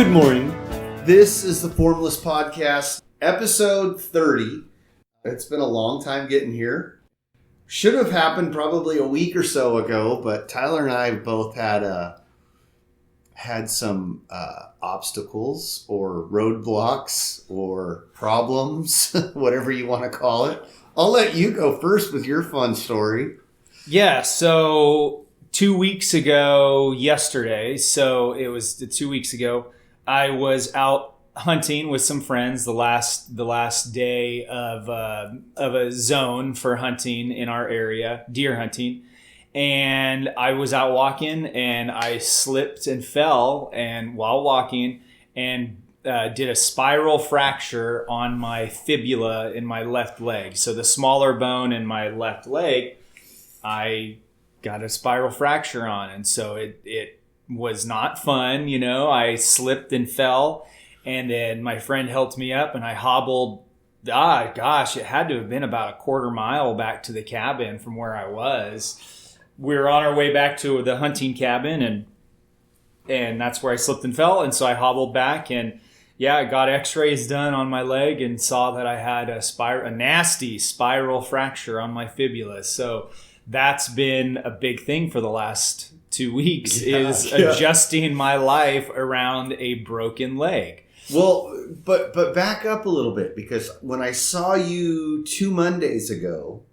Good morning. This is the Formless podcast, episode 30. It's been a long time getting here. Should have happened probably a week or so ago, but Tyler and I both had some obstacles or roadblocks or problems, whatever you want to call it. I'll let you go first with your fun story. Yeah, so 2 weeks ago yesterday, so it was 2 weeks ago, I was out hunting with some friends the last day of a zone for hunting in our area, deer hunting. And I was out walking and I slipped and fell and while walking and did a spiral fracture on my fibula in my left leg. So the smaller bone in my left leg, I got a spiral fracture on. And so it was not fun. You know, I slipped and fell and then my friend helped me up and I hobbled. It had to have been about a quarter mile back to the cabin from where I was. We were on our way back to the hunting cabin and that's where I slipped and fell. And so I hobbled back and I got x-rays done on my leg and saw that I had a nasty spiral fracture on my fibula. So that's been a big thing for the last 2 weeks adjusting my life around a broken leg. Well, but back up a little bit, because when I saw you 2 Mondays ago,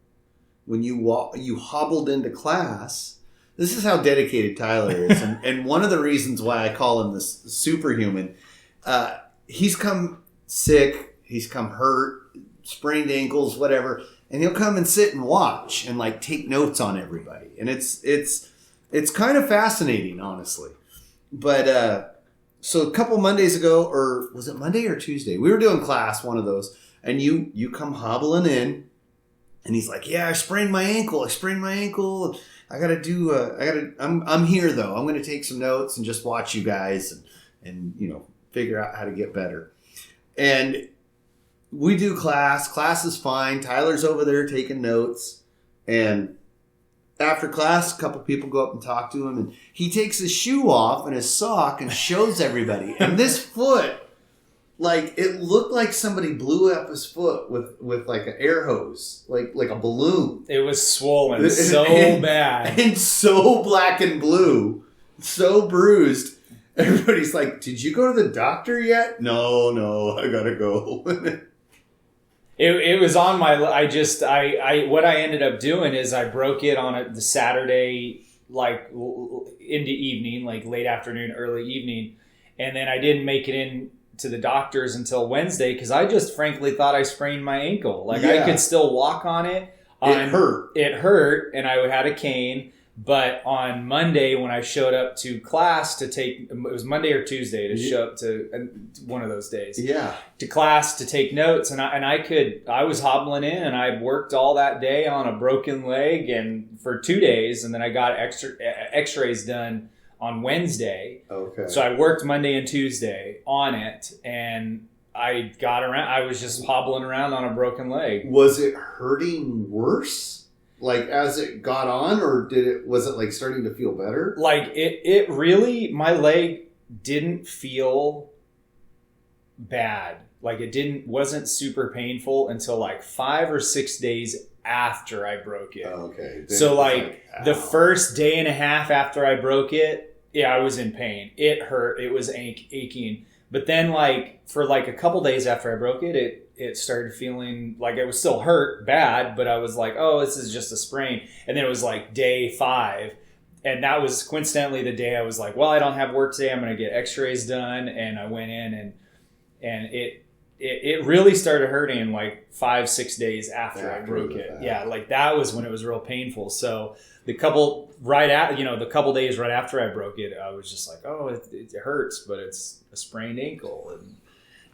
when you hobbled into class, this is how dedicated Tyler is. and one of the reasons why I call him this superhuman, he's come sick, he's come hurt, sprained ankles, whatever, and he'll come and sit and watch and like take notes on everybody. And it's kind of fascinating, honestly. But so a couple Mondays ago, or was it Monday or Tuesday? We were doing class, one of those, and you come hobbling in. And he's like, I sprained my ankle. I'm here though. I'm going to take some notes and just watch you guys and figure out how to get better. And we do class. Class is fine. Tyler's over there taking notes. And after class, a couple people go up and talk to him. And he takes his shoe off and his sock and shows everybody. And this foot, like, it looked like somebody blew up his foot with like an air hose, like a balloon. It was swollen so bad. And so black and blue, so bruised. Everybody's like, did you go to the doctor yet? No, I gotta go. It was on my, what I ended up doing is I broke it on the Saturday, like into evening, like late afternoon, early evening. And then I didn't make it in to the doctors until Wednesday because I just frankly thought I sprained my ankle. Like I could still walk on it. It hurt and I had a cane. But on Monday when I showed up to class to take, it was Monday or Tuesday to show up to one of those days. Yeah. To class to take notes and I was hobbling in and I worked all that day on a broken leg and for 2 days and then I got x-rays done on Wednesday. Okay. So I worked Monday and Tuesday on it and I got around. I was just hobbling around on a broken leg. Was it hurting worse? Like as it got on, or was it like starting to feel better? Like it really, my leg didn't feel bad. Like wasn't super painful until like 5 or 6 days after I broke it. Okay. So like the first day and a half after I broke it, I was in pain. It hurt. It was aching. But then like for like a couple days after I broke it, it started feeling like it was still hurt bad, but I was like, oh, this is just a sprain. And then it was like day 5. And that was coincidentally the day I was like, well, I don't have work today. I'm going to get x-rays done. And I went in and it really started hurting like 5-6 days after I broke it. Yeah. Like that was when it was real painful. So the couple days right after I broke it, I was just like, oh, it hurts, but it's a sprained ankle. And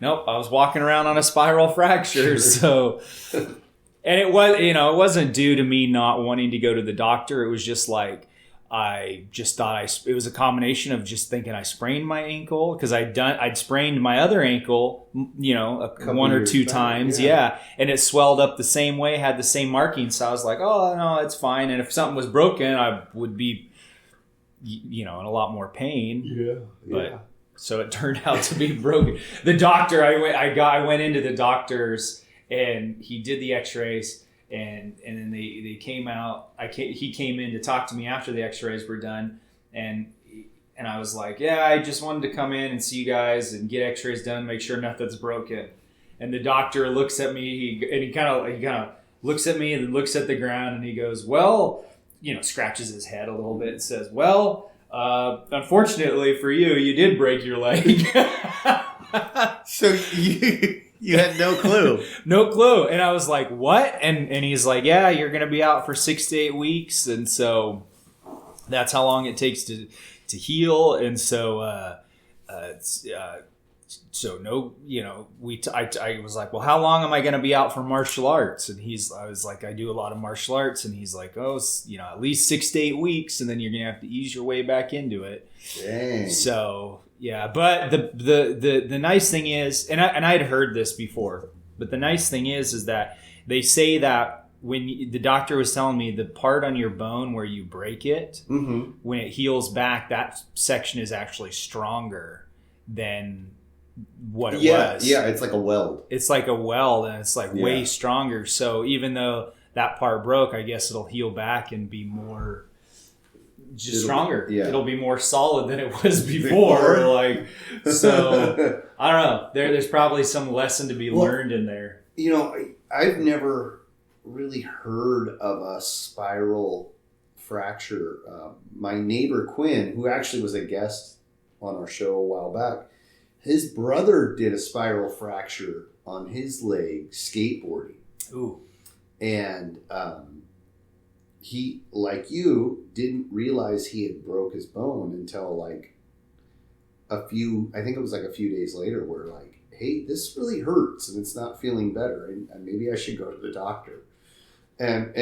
nope, I was walking around on a spiral fracture. So, and it wasn't due to me not wanting to go to the doctor. It was just like, I just thought it was a combination of just thinking I sprained my ankle because I'd sprained my other ankle, one or two times. Yeah. And it swelled up the same way, had the same markings. So I was like, oh no, it's fine. And if something was broken, I would be, in a lot more pain. Yeah. But So it turned out to be broken. The doctor, I went into the doctor's and he did the x-rays and then they came out. He came in to talk to me after the x-rays were done and I was like, yeah, I just wanted to come in and see you guys and get x-rays done, make sure nothing's broken. And the doctor looks at me he kind of looks at me and then looks at the ground and he goes, well, scratches his head a little bit and says, well, unfortunately for you, you did break your leg. So you had no clue. No clue. And I was like, what? And he's like, yeah, you're going to be out for 6 to 8 weeks. And so that's how long it takes to heal. And so, I was like, well, how long am I going to be out for martial arts? And I was like, I do a lot of martial arts. And he's like, oh, at least 6 to 8 weeks. And then you're going to have to ease your way back into it. Dang. So, yeah. But the nice thing is, and I'd heard this before, but the nice thing is that they say that when the doctor was telling me the part on your bone where you break it, mm-hmm. when it heals back, that section is actually stronger than what it was. Yeah, it's like a weld. It's like a weld, and it's like way stronger. So even though that part broke, I guess it'll heal back and be more stronger. Yeah. It'll be more solid than it was before. So I don't know. There's probably some lesson to be learned in there. I've never really heard of a spiral fracture. My neighbor Quinn, who actually was a guest on our show a while back, his brother did a spiral fracture on his leg skateboarding. Ooh. And he, like you, didn't realize he had broke his bone until a few days later where hey, this really hurts and it's not feeling better and maybe I should go to the doctor. And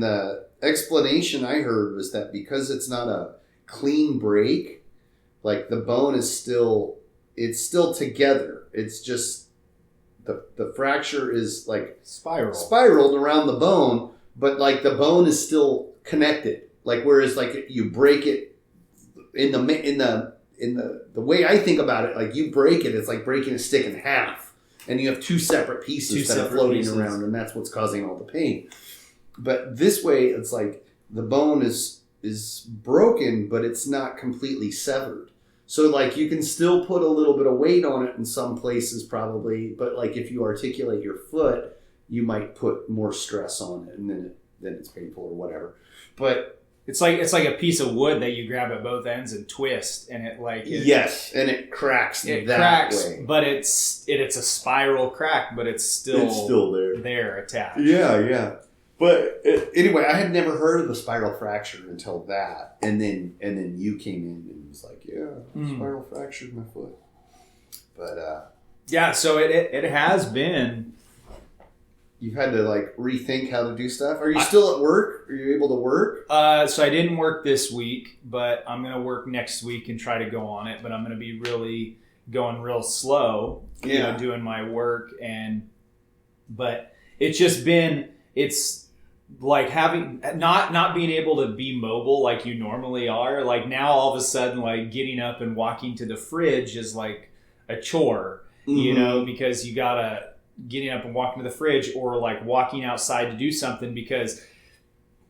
the explanation I heard was that because it's not a clean break, the bone is still together. It's just the fracture is spiraled around the bone, but the bone is still connected. Whereas you break it in the way I think about it, you break it, it's like breaking a stick in half, and you have two separate pieces that are floating around, and that's what's causing all the pain. But this way, it's the bone is broken, but it's not completely severed. So you can still put a little bit of weight on it in some places probably, but if you articulate your foot, you might put more stress on it, and then it's painful or whatever. But it's like a piece of wood that you grab at both ends and twist, and yes, and it cracks. It cracks, way. But it's a spiral crack, but it's still there attached. Yeah. But anyway, I had never heard of the spiral fracture until that, and then you came in and was like, spiral fractured my foot. But so it has been. You've had to rethink how to do stuff. Are you still at work? Are you able to work? So I didn't work this week, but I'm going to work next week and try to go on it. But I'm going to be really going real slow, doing my work. But it's just been, it's having, not being able to be mobile like you normally are. Now all of a sudden, getting up and walking to the fridge is a chore, mm-hmm. because you got to, getting up and walking to the fridge or walking outside to do something, because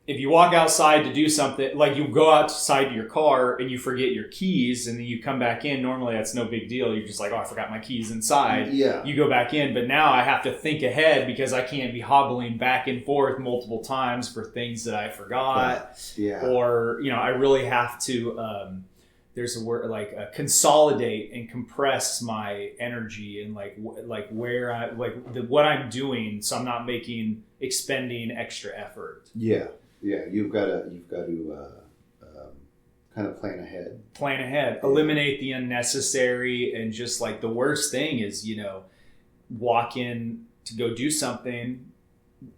if you walk outside to do something, you go outside to your car and you forget your keys and then you come back in, normally that's no big deal. You're just I forgot my keys inside. Yeah. You go back in, but now I have to think ahead because I can't be hobbling back and forth multiple times for things that I forgot. Yeah. Or, I really have to, there's a word consolidate and compress my energy and where I what I'm doing, so I'm not expending extra effort. Yeah, you've got to kind of plan ahead. Eliminate the unnecessary, and just the worst thing is walk in to go do something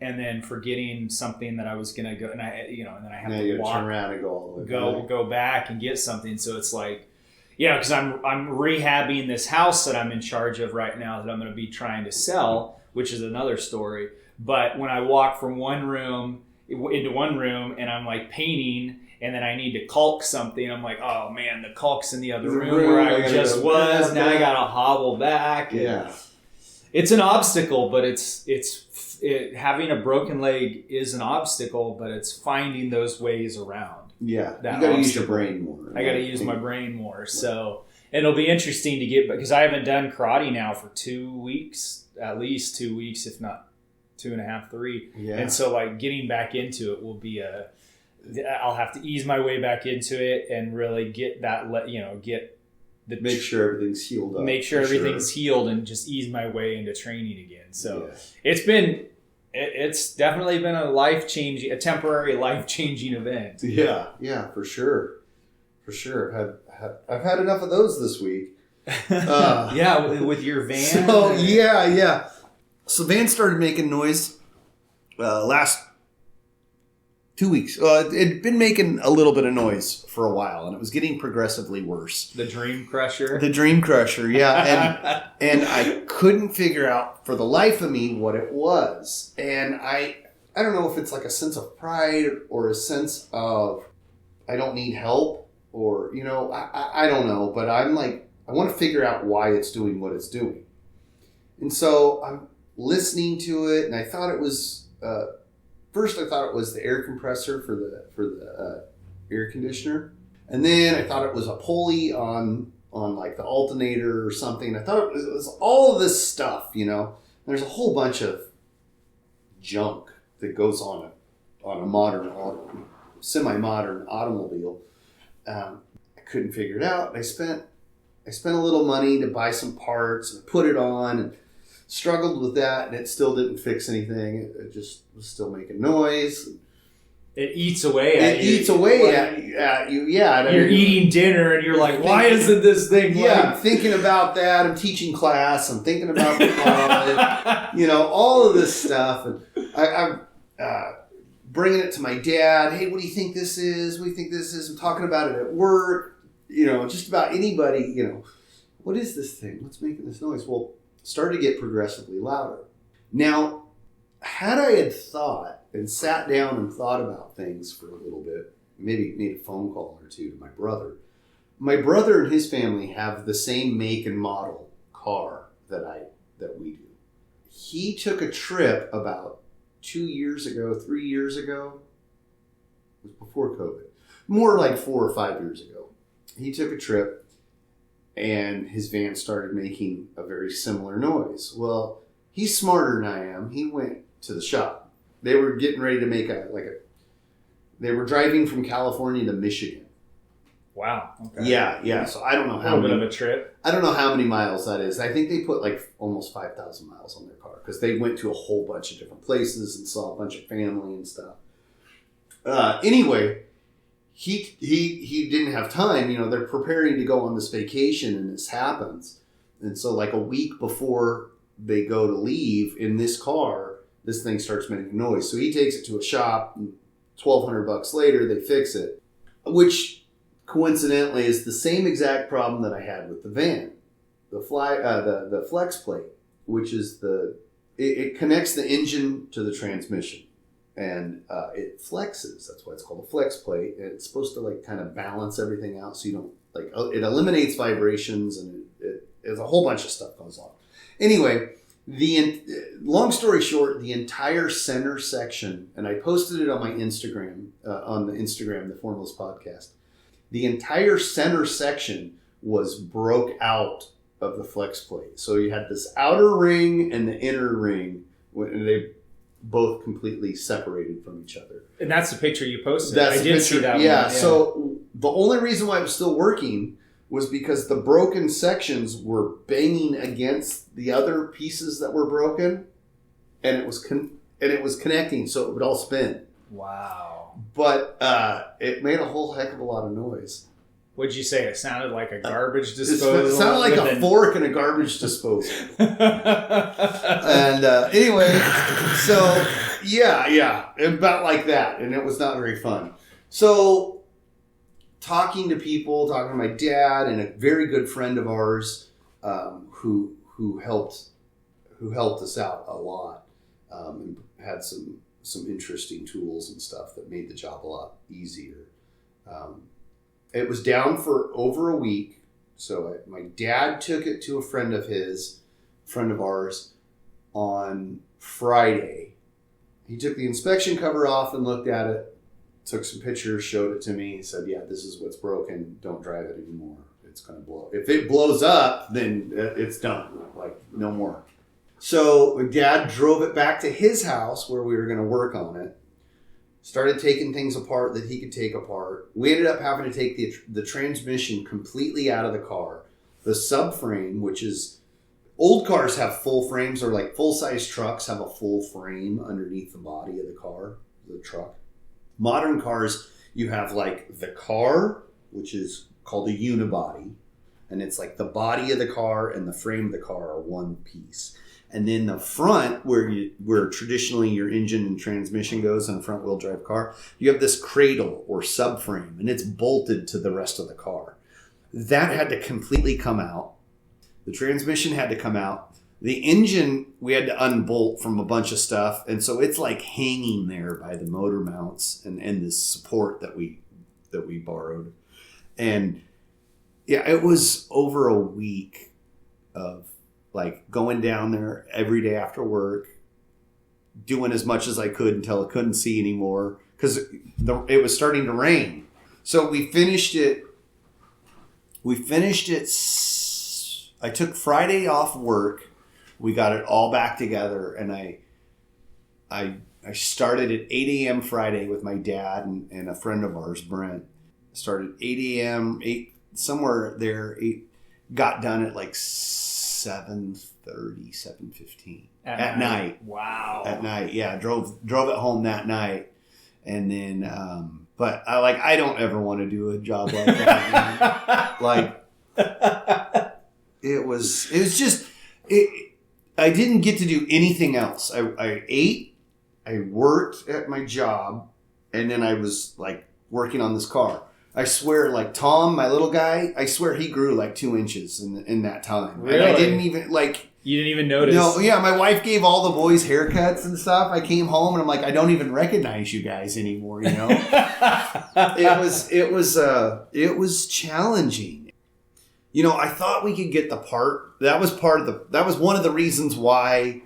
and then forgetting something that I was gonna go, and then I have to walk, turn around and go all the way go back and get something. So it's because I'm rehabbing this house that I'm in charge of right now that I'm going to be trying to sell, which is another story. But when I walk from one room, into one room and I'm like painting, and then I need to caulk something. I'm like, oh man, the caulk's in the other room where I just was. Now I gotta hobble back. Yeah, it's an obstacle, but having a broken leg is an obstacle, but it's finding those ways around. Yeah, you gotta use your brain more. I gotta use my brain more. So it'll be interesting to get, because I haven't done karate now for 2 weeks, at least 2 weeks, if not 2.5, 3. Yeah. And so like getting back into it will be I'll have to ease my way back into it and really get that, make sure everything's healed up. Make sure everything's healed and just ease my way into training again. So yeah. It's definitely been a temporary life-changing event. Yeah, for sure. I've had enough of those this week. With your van. So yeah. So van started making noise last 2 weeks. It'd been making a little bit of noise for a while, and it was getting progressively worse. The Dream Crusher, yeah. And I couldn't figure out for the life of me what it was. And I don't know if it's like a sense of pride or a sense of I don't need help, or, I don't know. But I'm like, I want to figure out why it's doing what it's doing. And so I'm listening to it, and I thought it was... First, I thought it was the air compressor for the air conditioner, and then I thought it was a pulley on like the alternator or something. I thought it was all of this stuff. There's a whole bunch of junk that goes on a modern, semi-modern automobile. I couldn't figure it out. I spent a little money to buy some parts and put it on, and struggled with that, and it still didn't fix anything. It just was still making noise. It eats away at you. It eats away at you, yeah. You're eating dinner, and you're like, why isn't this thing I'm thinking about that. I'm teaching class. I'm thinking about the college, all of this stuff. And I'm bringing it to my dad. Hey, what do you think this is? What do you think this is? I'm talking about it at work, just about anybody, what is this thing? What's making this noise? Well, started to get progressively louder. Now, had I had thought and sat down and thought about things for a little bit, maybe made a phone call or two to my brother. My brother and his family have the same make and model car that we do. He took a trip about 3 years ago. It was before COVID. More like 4 or 5 years ago. He took a trip, and his van started making a very similar noise. Well, he's smarter than I am. He went to the shop. They were getting ready to make they were driving from California to Michigan. Wow. Okay. Yeah. So I don't know how many. A bit of a trip. I don't know how many miles that is. I think they put like almost 5,000 miles on their car, because they went to a whole bunch of different places and saw a bunch of family and stuff. Anyway, he didn't have time. They're preparing to go on this vacation, and this happens. And so like a week before they go to leave in this car, this thing starts making noise. So he takes it to a shop, and $1,200 later, they fix it, which coincidentally is the same exact problem that I had with the van. The flex plate, which is it connects the engine to the transmission. And it flexes. That's why it's called a flex plate. It's supposed to like kind of balance everything out, so you don't it eliminates vibrations, and there's a whole bunch of stuff goes on. Anyway, long story short, the entire center section, and I posted it on my Instagram, the Formless podcast. The entire center section was broke out of the flex plate. So you had this outer ring and the inner ring, and they both completely separated from each other. And that's the picture you posted. I did see that one. Yeah, so the only reason why it was still working was because the broken sections were banging against the other pieces that were broken, and it was connecting, so it would all spin. Wow. But it made a whole heck of a lot of noise. What'd you say? It sounded like a garbage disposal? It sounded like a fork in a garbage disposal. And anyway, so yeah, about like that. And it was not very fun. So talking to my dad and a very good friend of ours who helped us out a lot, and had some some interesting tools and stuff that made the job a lot easier. It was down for over a week. So my dad took it to a friend of ours, on Friday. He took the inspection cover off and looked at it, took some pictures, showed it to me. He said, yeah, this is what's broken. Don't drive it anymore. It's going to blow. If it blows up, then it's done. Like, no more. So my dad drove it back to his house where we were going to work on it. Started taking things apart that he could take apart. We ended up having to take the transmission completely out of the car. The subframe, which is, old cars have full frames, or like full-size trucks have a full frame underneath the body of the car, the truck. Modern cars, you have like the car, which is called a unibody, and it's like the body of the car and the frame of the car are one piece. And then the front, where traditionally your engine and transmission goes on a front-wheel drive car, you have this cradle or subframe, and it's bolted to the rest of the car. That had to completely come out. The transmission had to come out. The engine, we had to unbolt from a bunch of stuff, and so it's like hanging there by the motor mounts and this support that we borrowed. And yeah, it was over a week of like going down there every day after work, doing as much as I could until I couldn't see anymore because it was starting to rain. So we finished it. I took Friday off work. We got it all back together, and I started at 8 a.m. Friday with my dad and a friend of ours, Brent. Started 8 a.m., 8 somewhere there. Got done at like 7:30, 7:15 at night. Wow. At night, yeah. Drove it home that night, and then. But I don't ever want to do a job like that. Like it was just I didn't get to do anything else. I ate, I worked at my job, and then I was like working on this car. I swear, like Tom, my little guy, I swear he grew like 2 inches in that time. Really? And I didn't even like. You didn't even notice? No, yeah. My wife gave all the boys haircuts and stuff. I came home and I'm like, I don't even recognize you guys anymore. You know, it was challenging. You know, I thought we could get the part. That was one of the reasons why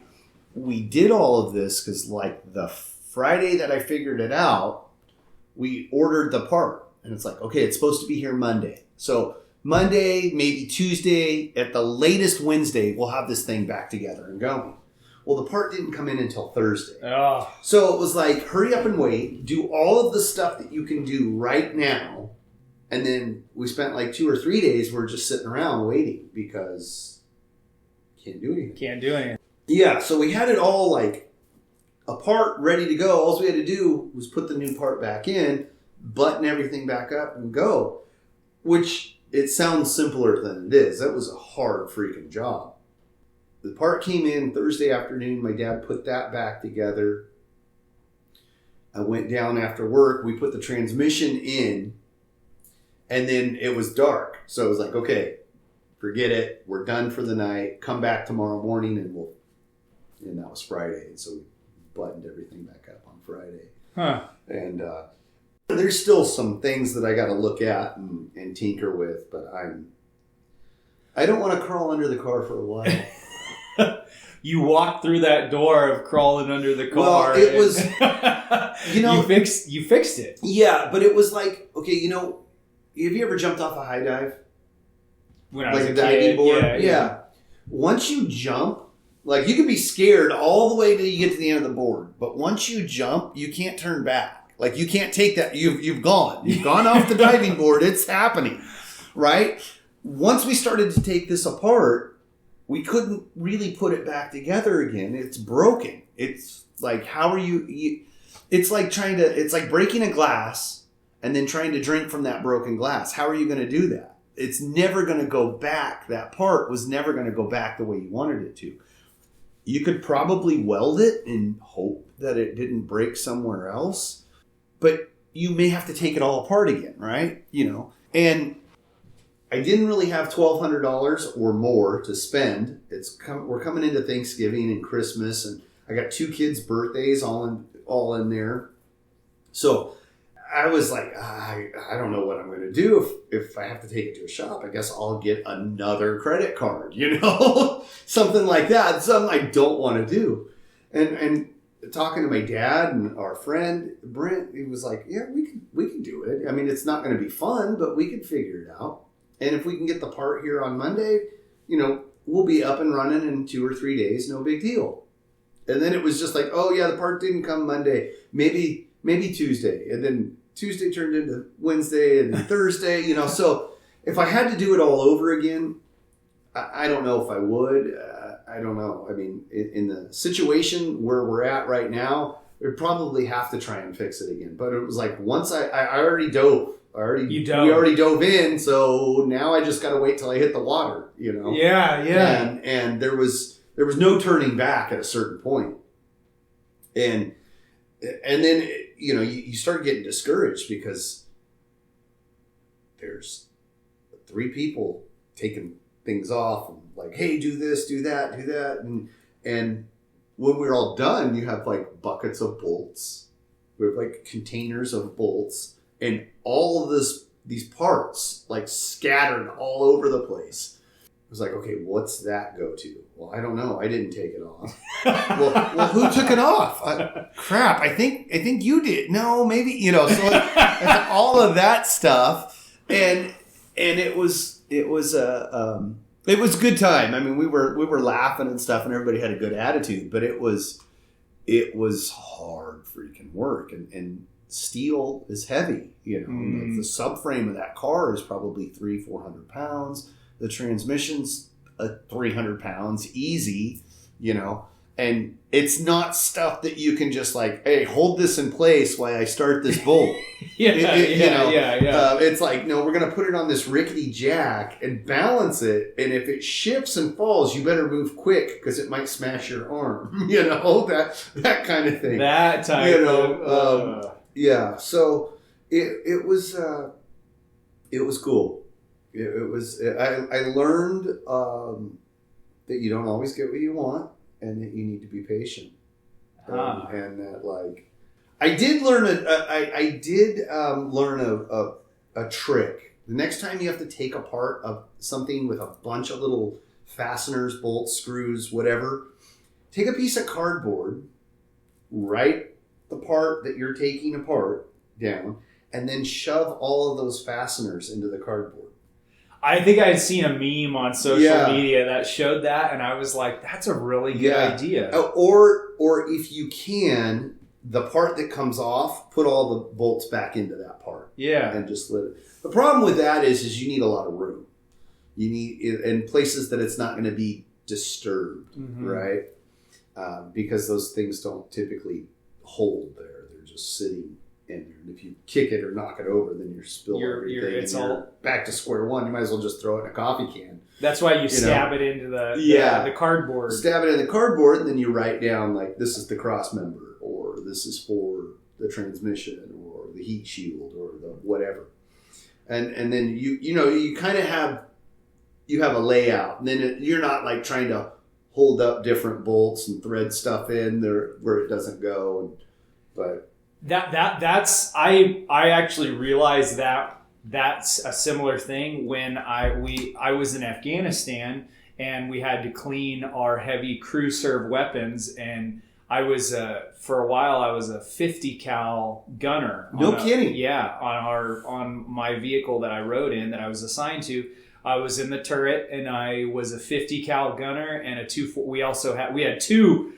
we did all of this, because like the Friday that I figured it out, we ordered the part, and it's like, okay, it's supposed to be here Monday. So Monday, maybe Tuesday, at the latest Wednesday, we'll have this thing back together and going. Well, the part didn't come in until Thursday. Oh. So it was like, hurry up and wait. Do all of the stuff that you can do right now. And then we spent like 2 or 3 days, we're just sitting around waiting because can't do anything. Yeah, so we had it all like apart, ready to go. All we had to do was put the new part back in, button everything back up, and go. Which... it sounds simpler than it is. That was a hard freaking job. The part came in Thursday afternoon. My dad put that back together. I went down after work. We put the transmission in. And then it was dark. So it was like, okay, forget it. We're done for the night. Come back tomorrow morning and that was Friday. So we buttoned everything back up on Friday. Huh. And, there's still some things that I got to look at and tinker with, but I don't want to crawl under the car for a while. You walked through that door of crawling under the car. Well, it was, you fixed it. Yeah, but it was like, okay, have you ever jumped off a high dive? When I was like a diving kid, board? Yeah. Once you jump, like you can be scared all the way till you get to the end of the board, but once you jump, you can't turn back. Like you can't take that. You've gone off the diving board. It's happening, right? Once we started to take this apart, we couldn't really put it back together again. It's broken. It's like, how are you it's like it's like breaking a glass and then trying to drink from that broken glass. How are you going to do that? It's never going to go back. That part was never going to go back the way you wanted it to. You could probably weld it and hope that it didn't break somewhere else. But you may have to take it all apart again, right? And I didn't really have $1,200 or more to spend. We're coming into Thanksgiving and Christmas, and I got 2 kids' birthdays all in all in there. So I was like, I don't know what I'm going to do if I have to take it to a shop. I guess I'll get another credit card, something like that. Something I don't want to do. And talking to my dad and our friend Brent, he was like, yeah, we can do it. I mean, it's not going to be fun, but we can figure it out. And if we can get the part here on Monday, we'll be up and running in 2 or 3 days. No big deal. And then it was just like, oh yeah, the part didn't come Monday. Maybe Tuesday. And then Tuesday turned into Wednesday and then Thursday, So if I had to do it all over again, I don't know if I would. I don't know. I mean, in the situation where we're at right now, we'd probably have to try and fix it again. But it was like once I already dove. We already dove in, so now I just got to wait till I hit the water, Yeah. And there was no turning back at a certain point. And then, you start getting discouraged because there's 3 people taking things off and like, hey, do this, do that. And when we're all done, you have like buckets of bolts. We have like containers of bolts and all of these parts like scattered all over the place. I was like, okay, what's that go to? Well, I don't know. I didn't take it off. well, who took it off? Crap. I think you did. No, maybe, so it's all of that stuff. And it was a good time. I mean, we were laughing and stuff and everybody had a good attitude, but it was hard freaking work. And steel is heavy, like the subframe of that car is probably 300-400 pounds. The transmission's 300 pounds easy, and it's not stuff that you can just like, hey, hold this in place while I start this bolt. Yeah. It's like, no, we're going to put it on this rickety jack and balance it. And if it shifts and falls, you better move quick because it might smash your arm, that kind of thing. That type of... Yeah. So it was cool. I learned that you don't always get what you want and that you need to be patient. And that like, I did learn a trick. The next time you have to take apart something with a bunch of little fasteners, bolts, screws, whatever, take a piece of cardboard, write the part that you're taking apart down, and then shove all of those fasteners into the cardboard. I think I had seen a meme on social media that showed that, and I was like, that's a really good idea. Or if you can, the part that comes off, put all the bolts back into that part. Yeah. And just let it. The problem with that is you need a lot of room. You need, in places that it's not going to be disturbed, right? Because those things don't typically hold there. They're just sitting in there. And if you kick it or knock it over, then you're spilling everything. It's all back to square one. You might as well just throw it in a coffee can. That's why you stab it into the cardboard. Stab it in the cardboard, and then you write down, like, this is the cross member, or this is for the transmission, or the heat shield, or the whatever. And then you kind of have a layout. And then you're not like trying to hold up different bolts and thread stuff in there where it doesn't go. But that's I actually realized that's a similar thing when I was in Afghanistan and we had to clean our heavy crew serve weapons, and I was for a while I was a 50 cal gunner. No kidding. Yeah, on my vehicle that I rode in that I was assigned to. I was in the turret and I was a 50 cal gunner and we had two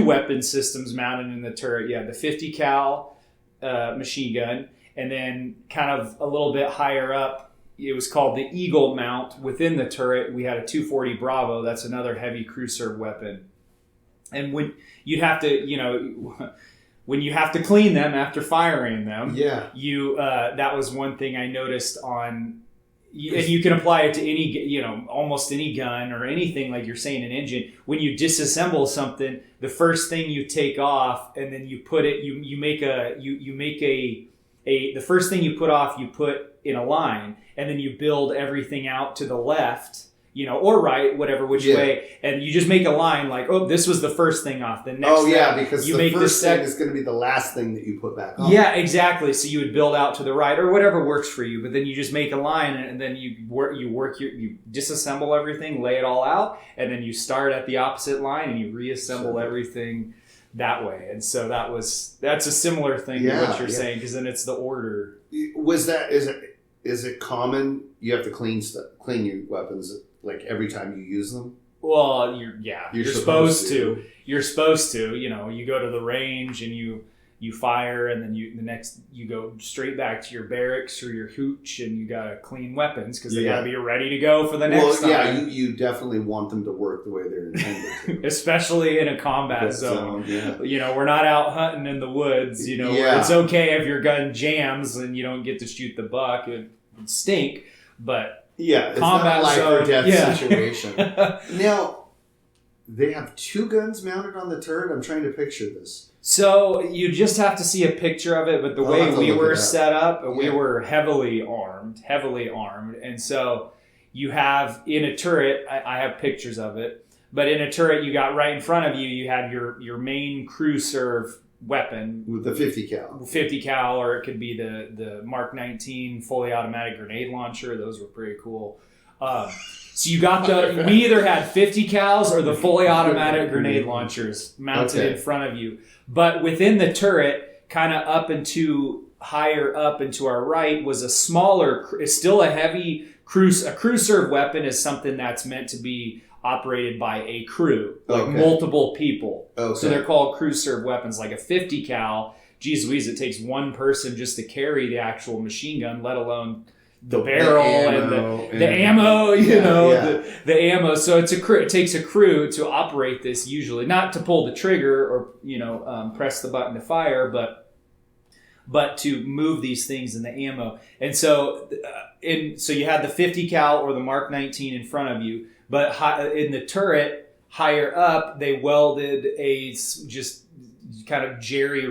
weapon systems mounted in the turret. Yeah, the 50 cal machine gun, and then kind of a little bit higher up, it was called the Eagle mount within the turret. We had a 240 Bravo. That's another heavy crew serve weapon. And when you have to, when you have to clean them after firing them, that was one thing I noticed on. And you can apply it to any, almost any gun or anything, like you're saying, an engine. When you disassemble something, the first thing you take off, and then you put it, the first thing you put off, you put in a line, and then you build everything out to the left, or right, whatever, which way, and you just make a line like, oh, this was the first thing off. The next because the first thing is going to be the last thing that you put back on. Yeah, exactly. So you would build out to the right or whatever works for you, but then you just make a line and then you disassemble everything, lay it all out, and then you start at the opposite line and you reassemble everything that way. And so that's a similar thing to what you're saying, because then it's the order. Is it common you have to clean your weapons like every time you use them? Well, you're supposed to. You're supposed to. You go to the range and you fire, and then you go straight back to your barracks or your hooch, and you gotta clean weapons because they gotta be ready to go for the next time. Yeah, you definitely want them to work the way they're intended to. Especially in a combat zone. Yeah. We're not out hunting in the woods. Where it's okay if your gun jams and you don't get to shoot the buck. It would stink, but. Yeah, it's combat not a life or death situation. Now, they have 2 guns mounted on the turret. I'm trying to picture this. So you just have to see a picture of it, but the way we were set up, we were heavily armed. And so you have in a turret, I have pictures of it, but in a turret you got right in front of you, you have your main crew serve weapon with the 50 cal, or it could be the Mark 19 fully automatic grenade launcher. Those were pretty cool. So you got we either had 50 cals or the fully automatic grenade launchers mounted in front of you. But within the turret, kind of higher up and to our right, was a smaller, it's still a heavy crew serve weapon is something that's meant to be operated by a crew, like multiple people. So they're called crew serve weapons, like a 50 cal. Geez Louise, it takes one person just to carry the actual machine gun, let alone the barrel and the ammo, the ammo. So it takes a crew to operate this, usually not to pull the trigger or press the button to fire, but to move these things in the ammo. And so so you had the 50 cal or the Mark 19 in front of you, but in the turret higher up, they welded a just kind of Jimmy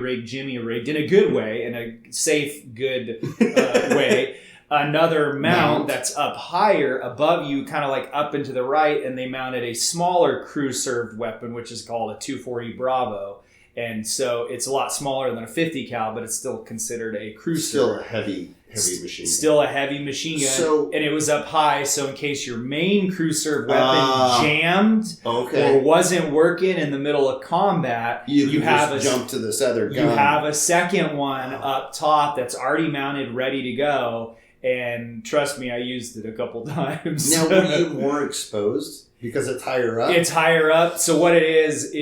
rigged in a good way, in a safe, good way. Another mount that's up higher above you, kind of like up and to the right, and they mounted a smaller crew served weapon, which is called a 240 Bravo. And so it's a lot smaller than a 50 cal, but it's still considered a crew served. Still a heavy machine gun. Still a heavy machine gun. And it was up high, so in case your main crew served weapon jammed or wasn't working in the middle of combat, you have jump to this other gun. You have a second one up top that's already mounted, ready to go. And trust me, I used it a couple times. Now, were you more exposed because it's higher up? It's higher up. So what it is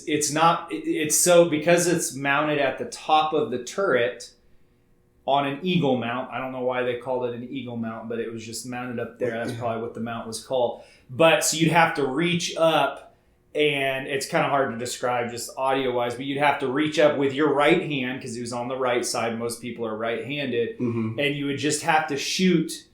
because it's mounted at the top of the turret on an eagle mount. I don't know why they called it an eagle mount, but it was just mounted up there. That's probably what the mount was called. But so you'd have to reach up. And it's kind of hard to describe just audio-wise, but you'd have to reach up with your right hand, because it was on the right side. Most people are right-handed. Mm-hmm. And you would just have to shoot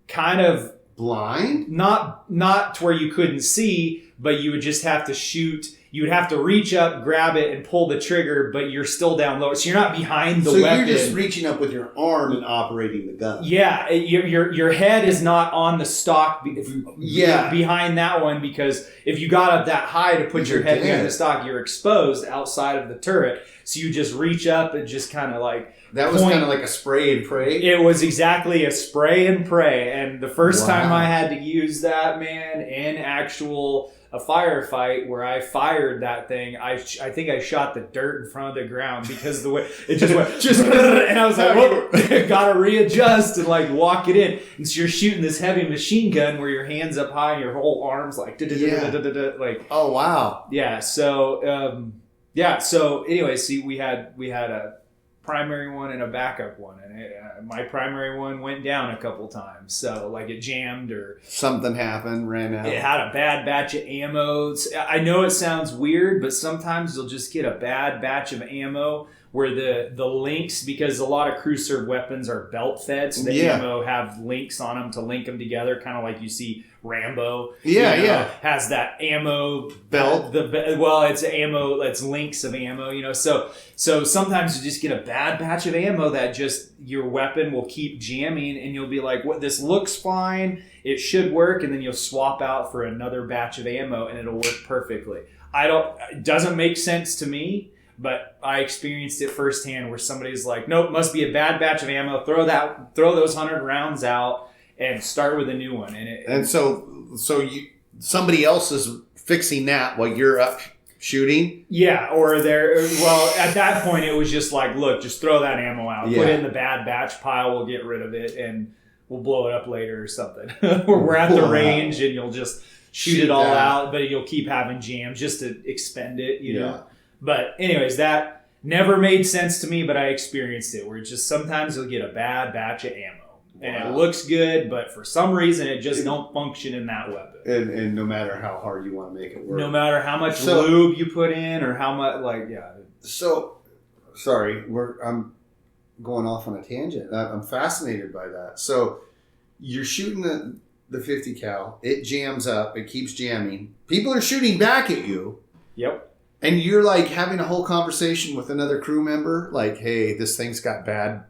kind of... blind? Not to where you couldn't see, but you would just have to shoot... You would have to reach up, grab it, and pull the trigger, but you're still down low. So you're not behind the weapon. So you're just reaching up with your arm and operating the gun. Yeah, your head is not on the stock behind that one, because if you got up that high to put your head behind the stock, you're exposed outside of the turret. So you just reach up and just kind of like... That was kind of like a spray and pray? It was exactly a spray and pray. And the first time I had to use that, man, in a firefight where I fired that thing, I think I shot the dirt in front of the ground, because the way it just went, and I was like, whoa, gotta readjust and like walk it in. And so you're shooting this heavy machine gun where your hands up high and your whole arms like, like, oh wow, yeah. So so anyway, see, we had a primary one and a backup one, and my primary one went down a couple times, so like it jammed or something happened, ran out. It had a bad batch of ammo. I know it sounds weird, but sometimes you'll just get a bad batch of ammo where the links, because a lot of crew serve weapons are belt fed, so the ammo have links on them to link them together, kind of like you see Rambo. Has that ammo belt. It's ammo. It's links of ammo. So sometimes you just get a bad batch of ammo that just your weapon will keep jamming, and you'll be like, "What? This looks fine. It should work," and then you'll swap out for another batch of ammo, and it'll work perfectly. It doesn't make sense to me, but I experienced it firsthand where somebody's like, "Nope, must be a bad batch of ammo. Throw those 100 rounds out and start with a new one." And so somebody else is fixing that while you're up shooting. Yeah, at that point it was just like, look, just throw that ammo out, put it in the bad batch pile. We'll get rid of it and we'll blow it up later or something. Or we're at the range and you'll just shoot it all out, but you'll keep having jams just to expend it, you know. But anyways, that never made sense to me, but I experienced it where just sometimes you'll get a bad batch of ammo. And it looks good, but for some reason it just don't function in that weapon. And no matter how hard you want to make it work. No matter how much lube you put in or how much, So, sorry, I'm going off on a tangent. I'm fascinated by that. So, you're shooting the 50 cal. It jams up. It keeps jamming. People are shooting back at you. Yep. And you're like having a whole conversation with another crew member. Like, hey, this thing's got bad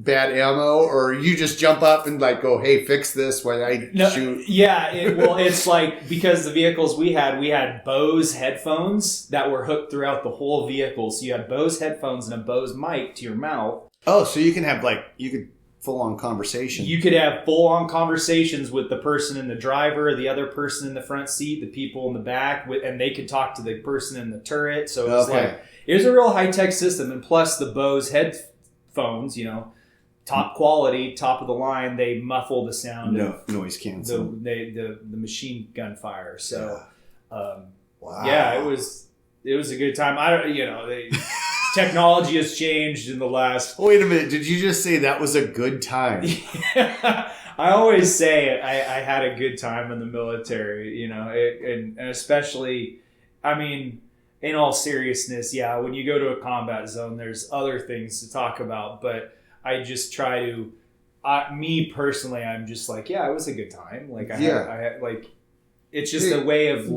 ammo, or you just jump up and like go, hey, fix this while I shoot. Yeah, it's like, because the vehicles we had Bose headphones that were hooked throughout the whole vehicle. So you had Bose headphones and a Bose mic to your mouth. Oh, so you can have full-on conversation. You could have full-on conversations with the person in the driver, the other person in the front seat, the people in the back, and they could talk to the person in the turret. So it was a real high-tech system. And plus the Bose headphones, top quality, top of the line, they muffle the sound of noise cancel. The machine gun fire. So, wow. Yeah, it was a good time. Technology has changed in the last. Wait a minute! Did you just say that was a good time? I always say it. I had a good time in the military, and especially, in all seriousness, when you go to a combat zone, there's other things to talk about, but I just try to, me personally, I'm just like, it was a good time. Like I had it's just a way of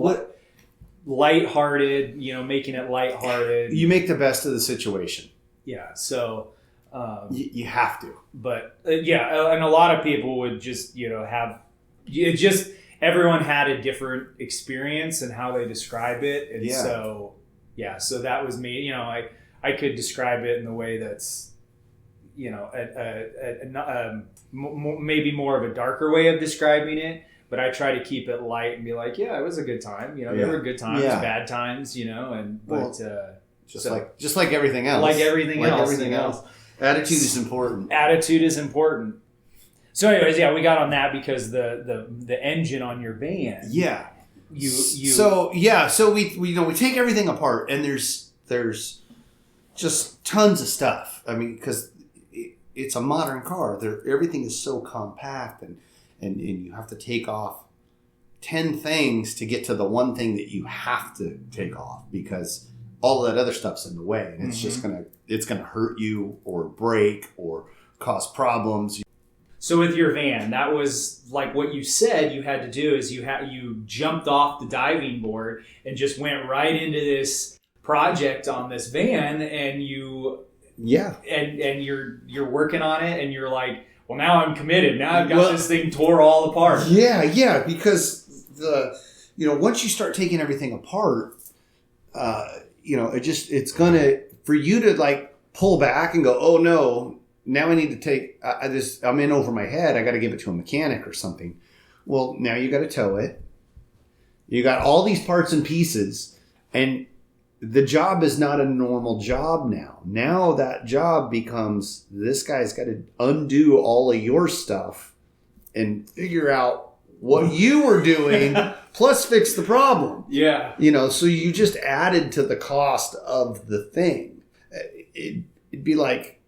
lighthearted, making it lighthearted. You make the best of the situation. Yeah. So, you have to, but and a lot of people would just, everyone had a different experience and how they describe it. And so that was me, I could describe it in the way that's, maybe more of a darker way of describing it, but I try to keep it light and be like, it was a good time. There were good times, bad times, just like everything else. Like everything else. Attitude is important. So anyways, we got on that because the engine on your van. Yeah. So we take everything apart, and there's just tons of stuff. Because it's a modern car. Everything is so compact, and you have to take off 10 things to get to the one thing that you have to take off, because all of that other stuff's in the way, and it's just gonna hurt you or break or cause problems. So with your van, that was like what you said you had to do is you jumped off the diving board and just went right into this project on this van, and you. Yeah. And you're working on it, and you're like, well, now I'm committed. Now I've got this thing tore all apart. Yeah, because once you start taking everything apart, it's gonna, for you to like pull back and go, oh no, now I need to take, I'm in over my head. I got to give it to a mechanic or something. Well, now you got to tow it. You got all these parts and pieces, and the job is not a normal job now. Now that job becomes, this guy's got to undo all of your stuff and figure out what you were doing, plus fix the problem. Yeah. So you just added to the cost of the thing. It'd be like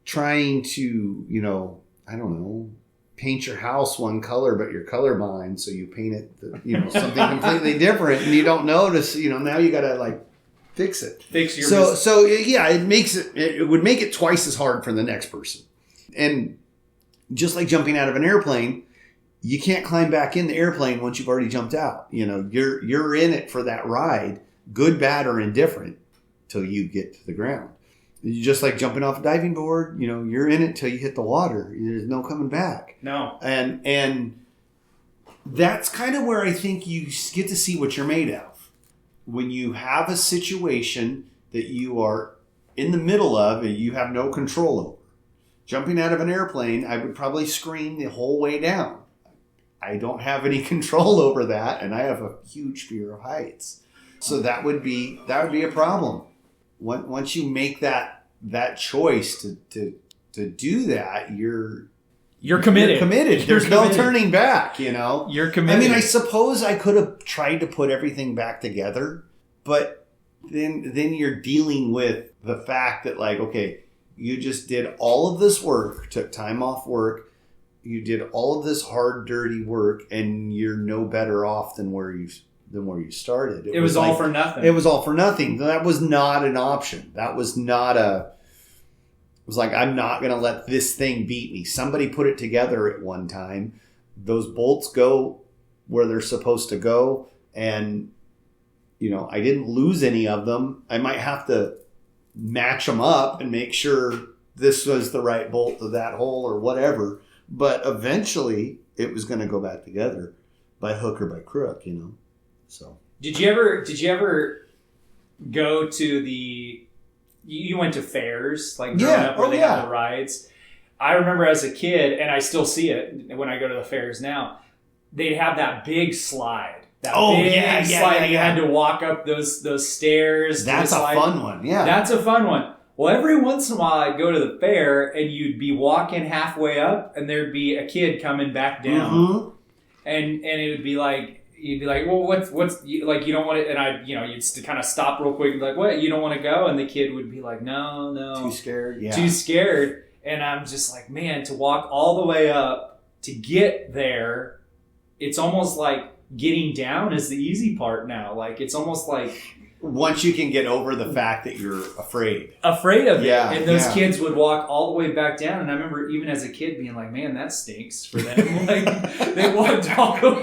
trying to, I don't know, paint your house one color, but you're colorblind, so you paint it, something completely different, and you don't notice. Now you got to like Fix it. Fix your So yeah, it would make it twice as hard for the next person. And just like jumping out of an airplane, you can't climb back in the airplane once you've already jumped out. You're in it for that ride, good, bad, or indifferent, till you get to the ground. Just like jumping off a diving board, you're in it till you hit the water. There's no coming back. No. And that's kind of where I think you get to see what you're made of. When you have a situation that you are in the middle of and you have no control over. Jumping out of an airplane, I would probably scream the whole way down. I don't have any control over that, and I have a huge fear of heights. So that would be a problem. Once you make that choice to do that, you're committed. You're committed. There's no turning back, You're committed. I mean, I suppose I could have tried to put everything back together, but then you're dealing with the fact that, like, okay, you just did all of this work, took time off work, you did all of this hard, dirty work, and you're no better off than where you started. It was all for nothing. It was all for nothing. That was not an option. That was not it was like, I'm not going to let this thing beat me. Somebody put it together at one time. Those bolts go where they're supposed to go. And, I didn't lose any of them. I might have to match them up and make sure this was the right bolt to that hole or whatever. But eventually it was going to go back together by hook or by crook, So did you ever go to you went to fairs like growing up where they had the rides? I remember as a kid, and I still see it when I go to the fairs now, they'd have that big slide. Slide. Yeah. You had to walk up those stairs. That's a fun one. Yeah. That's a fun one. Well, every once in a while I'd go to the fair and you'd be walking halfway up and there'd be a kid coming back down. Mm-hmm. And it would be like, you'd be like, well, what's like, you don't want to, and you'd kind of stop real quick and be like, what, you don't want to go? And the kid would be like, no. Too scared. Yeah. Too scared. And I'm just like, man, to walk all the way up to get there, it's almost like getting down is the easy part now. Like, it's almost like, once you can get over the fact that you're afraid of it. And those kids would walk all the way back down. And I remember even as a kid being like, man, that stinks for them. Like, they walked all the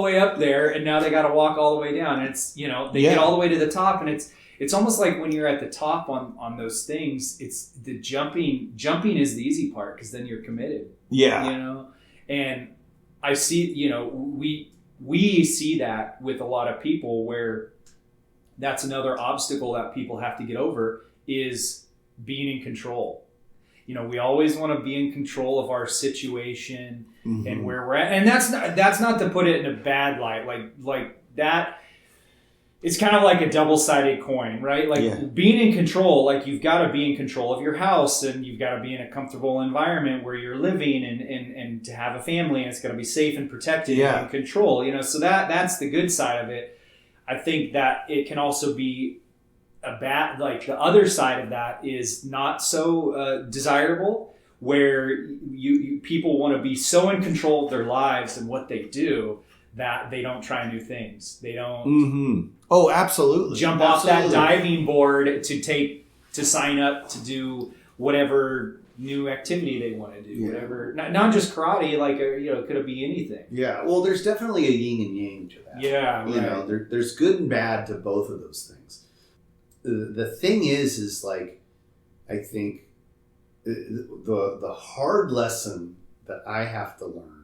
way up there and now they got to walk all the way down. And it's, they get all the way to the top, and it's almost like when you're at the top on those things, it's the jumping is the easy part, because then you're committed. Yeah. And I see, we see that with a lot of people, where that's another obstacle that people have to get over, is being in control. We always want to be in control of our situation and where we're at. And that's not to put it in a bad light. Like that, it's kind of like a double-sided coin, right? Like being in control, like you've got to be in control of your house, and you've got to be in a comfortable environment where you're living, and to have a family, and it's got to be safe and protected and in control, so that's the good side of it. I think that it can also be a bad, like the other side of that is not so desirable, where you people want to be so in control of their lives and what they do that they don't try new things. They don't Oh, absolutely. Jump off that diving board to sign up to do whatever new activity they want to do. Whatever, not just karate, like it could be anything. Yeah, well, there's definitely a yin and yang to that. Yeah, right. There's good and bad to both of those things. The thing is like, I think the hard lesson that I have to learn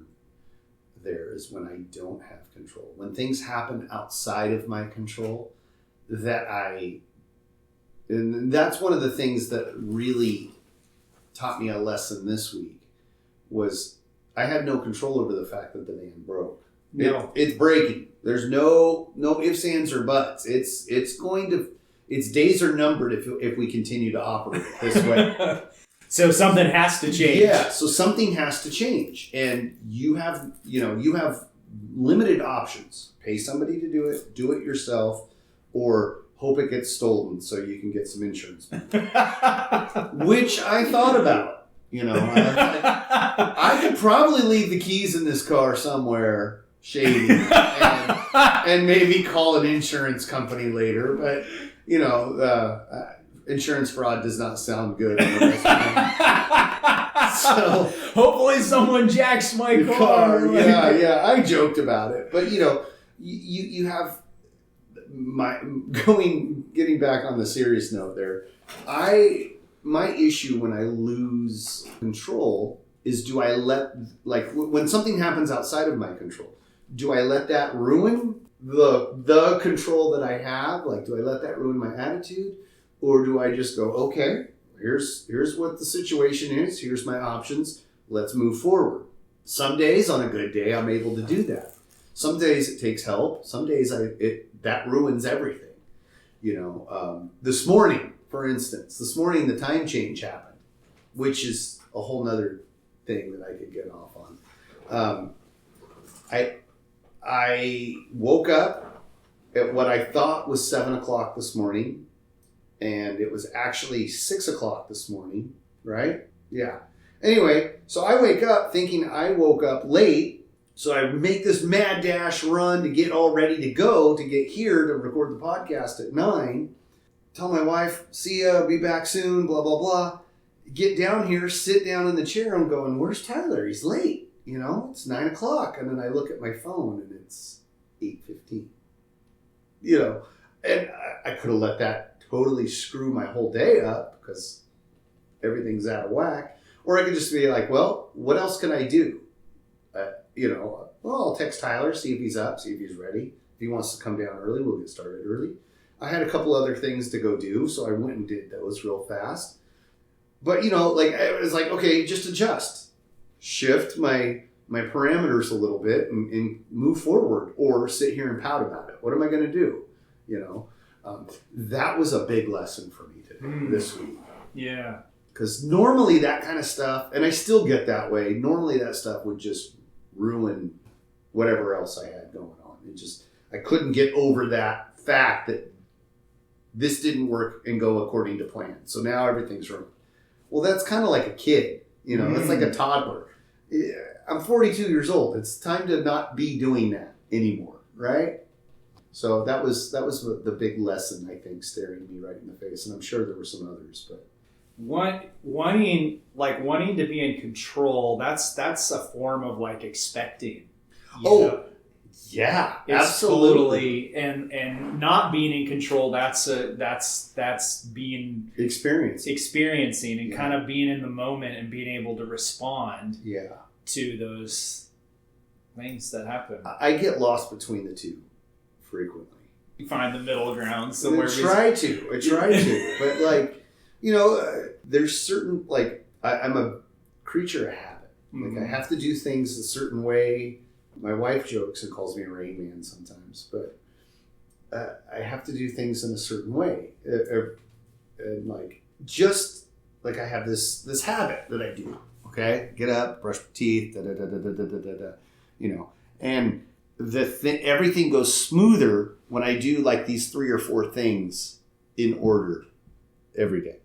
there is when I don't have control. When things happen outside of my control, and that's one of the things that really taught me a lesson this week, was I had no control over the fact that the van broke. No. It's breaking. There's no ifs, ands, or buts. Its days are numbered if we continue to operate this way. So something has to change. Yeah, so something has to change. And you have limited options. Pay somebody to do it yourself, or hope it gets stolen so you can get some insurance. Which I thought about. I could probably leave the keys in this car somewhere. shady and maybe call an insurance company later. But, insurance fraud does not sound good on the rest. So hopefully someone jacks my car. Yeah. I joked about it. But, you have getting back on the serious note there, my issue when I lose control is, do I let, when something happens outside of my control, do I let that ruin the control that I have? Do I let that ruin my attitude? Or do I just go, okay, here's what the situation is. Here's my options. Let's move forward. Some days, on a good day, I'm able to do that. Some days it takes help. Some days that ruins everything. This morning, for instance, the time change happened, which is a whole nother thing that I could get off on. I woke up at what I thought was 7 o'clock this morning, and it was actually 6 o'clock this morning, right? Yeah. Anyway, so I wake up thinking I woke up late. So I make this mad dash run to get all ready to go, to get here to record the podcast at 9. Tell my wife, see ya, be back soon, blah, blah, blah. Get down here, sit down in the chair. I'm going, where's Tyler? He's late. It's 9 o'clock. And then I look at my phone and it's 8:15. And I could have let that totally screw my whole day up because everything's out of whack. Or I could just be like, well, what else can I do? I'll text Tyler, see if he's up, see if he's ready. If he wants to come down early, we'll get started early. I had a couple other things to go do, so I went and did those real fast. But, I was like, okay, just adjust. Shift my parameters a little bit and move forward, or sit here and pout about it. What am I going to do? That was a big lesson for me today, this week. Yeah. Because normally that kind of stuff, and I still get that way, normally that stuff would just ruin whatever else I had going on. I couldn't get over that fact that this didn't work and go according to plan. So now everything's ruined. Well, that's kind of like a kid, that's like a toddler. I'm 42 years old. It's time to not be doing that anymore, right? So that was the big lesson, I think, staring me right in the face. And I'm sure there were some others, but wanting to be in control, that's a form of expecting. Yeah, it's absolutely. Totally, and not being in control, that's being experiencing and kind of being in the moment and being able to respond to those things that happen. I get lost between the two frequently. You find the middle ground somewhere. I try to, but there's certain, I'm a creature of habit. I have to do things a certain way. My wife jokes and calls me a Rain Man sometimes, but I have to do things in a certain way. And I have this habit that I do. Okay, get up, brush my teeth, and everything goes smoother when I do these 3 or 4 things in order every day.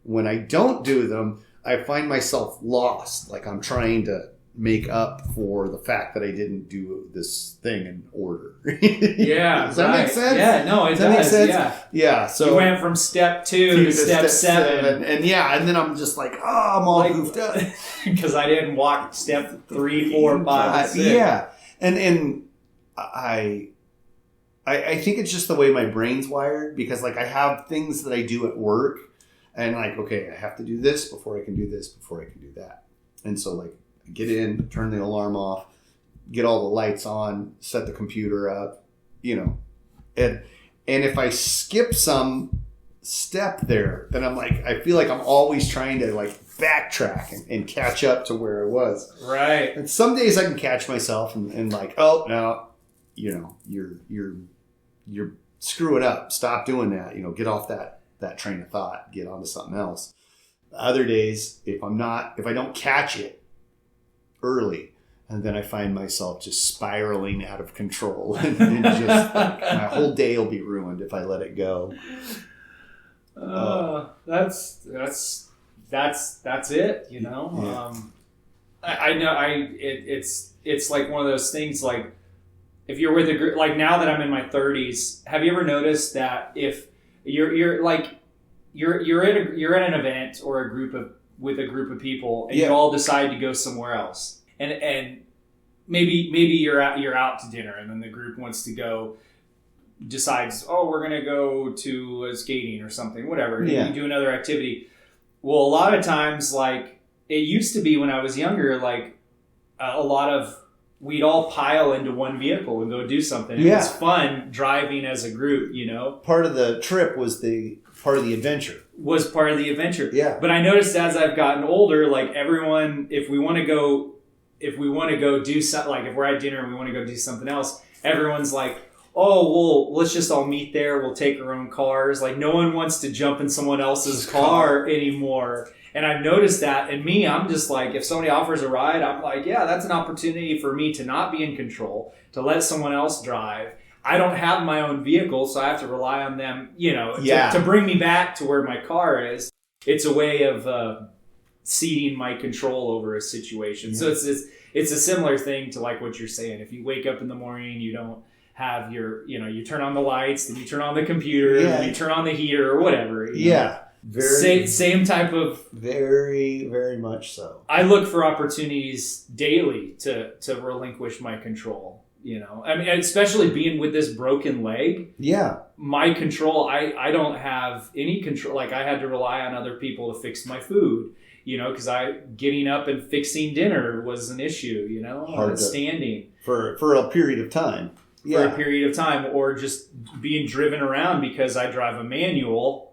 When I don't do them, I find myself lost. I'm trying to make up for the fact that I didn't do this thing in order. Yeah. Does that make sense? Yeah, no, it does. Make sense? Yeah. Yeah. So you went from step 2 to step 7. And then I'm just I'm all goofed up. Because I didn't walk step 3, 4, 5, and 6. Yeah. And I think it's just the way my brain's wired, because I have things that I do at work, and okay, I have to do this before I can do this, before I can do that. And so I get in, turn the alarm off, get all the lights on, set the computer up, and if I skip some step there, then I feel like I'm always trying to backtrack and catch up to where I was. Right. And some days I can catch myself and oh no, you're screwing up. Stop doing that. Get off that train of thought. Get onto something else. Other days, if I don't catch it early, and then I find myself just spiraling out of control, and just my whole day will be ruined if I let it go. That's it. Yeah. I know. It's one of those things if you're with a group, like now that I'm in my 30s, have you ever noticed that if you're at an event or with a group of people and you all decide to go somewhere else, and maybe you're out to dinner, and then the group wants to go, decides, oh, we're gonna go to skating or something, whatever. Yeah. You do another activity. Well, a lot of times, like it used to be when I was younger, like we'd all pile into one vehicle and go do something. It was fun driving as a group, you know. Part of the trip was part of the adventure. Yeah. But I noticed as I've gotten older, like everyone, if we want to go do something, like if we're at dinner and we want to go do something else, everyone's like, oh, well, let's just all meet there. We'll take our own cars. Like no one wants to jump in someone else's car anymore. And I've noticed that. And me, I'm just like, if somebody offers a ride, I'm like, yeah, that's an opportunity for me to not be in control, to let someone else drive. I don't have my own vehicle, so I have to rely on them, you know, to bring me back to where my car is. It's a way of ceding my control over a situation. Yeah. So it's a similar thing to like what you're saying. If you wake up in the morning, you don't have you turn on the lights, then you turn on the computer, then you turn on the heater or whatever. You know? Same type of... Very, very much so. I look for opportunities daily to relinquish my control, you know. I mean, especially being with this broken leg. Yeah. My control, I don't have any control. Like, I had to rely on other people to fix my food, you know, because getting up and fixing dinner was an issue, you know. Hard standing. For a period of time. For a period of time. Or just being driven around because I drive a manual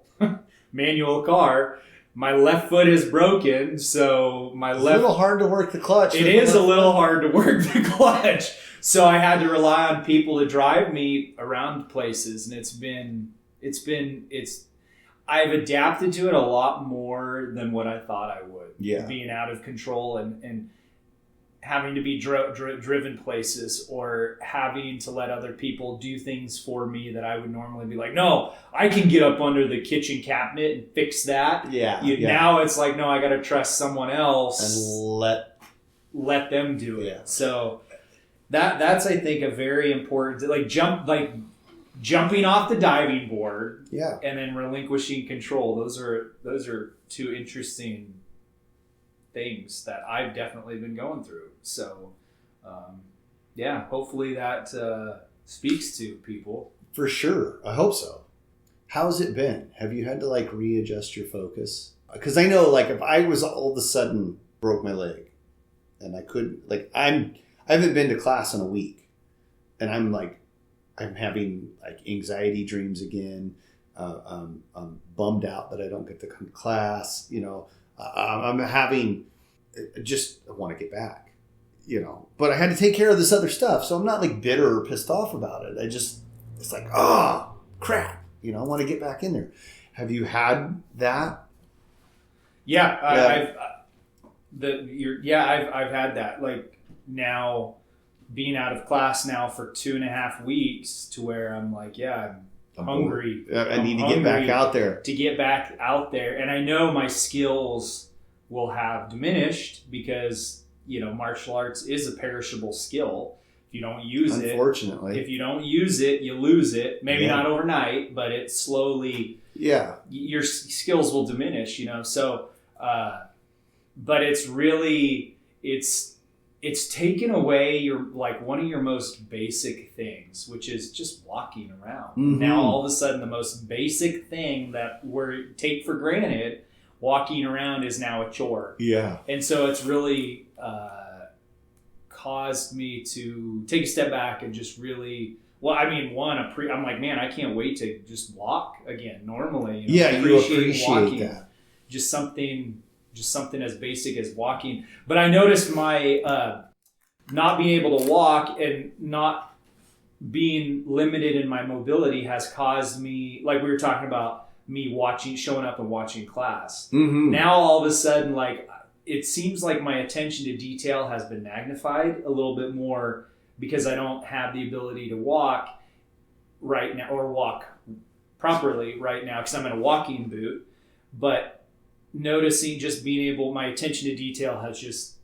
car. My left foot is broken, so it's a little hard to work the clutch. It is a little hard to work the clutch. So I had to rely on people to drive me around places, and I've adapted to it a lot more than what I thought I would. Yeah. Being out of control and having to be driven places, or having to let other people do things for me that I would normally be like, no, I can get up under the kitchen cabinet and fix that. Yeah. Now it's like, no, I got to trust someone else and let them do it. Yeah. So that's I think a very important, jumping off the diving board. Yeah. And then relinquishing control. Those are two interesting things that I've definitely been going through. So, hopefully that speaks to people. For sure. I hope so. How's it been? Have you had to readjust your focus? Because I know if I was all of a sudden broke my leg and I couldn't, I haven't been to class in a week, and I'm having anxiety dreams again. I'm bummed out that I don't get to come to class. You know, I want to get back. You know, but I had to take care of this other stuff, so I'm not bitter or pissed off about it. it's crap. You know, I want to get back in there. Have you had that? Yeah, I've had that. Now, being out of class now for 2.5 weeks, to where I'm I'm hungry. I need to get back out there. And I know my skills will have diminished because, martial arts is a perishable skill. If you don't use it, unfortunately, you lose it. Maybe not overnight, but it slowly, your skills will diminish, So, but it's really, it's taken away your, one of your most basic things, which is just walking around. Mm-hmm. Now, all of a sudden, the most basic thing that we take for granted, walking around, is now a chore. Yeah. And so it's really caused me to take a step back and just really, I'm like, man, I can't wait to just walk again normally. You appreciate walking. That. Just something as basic as walking. But I noticed my not being able to walk and not being limited in my mobility has caused me, like we were talking about, me showing up and watching class. Mm-hmm. Now all of a sudden, it seems like my attention to detail has been magnified a little bit more because I don't have the ability to walk right now, or walk properly right now because I'm in a walking boot. But noticing just being able, my attention to detail has just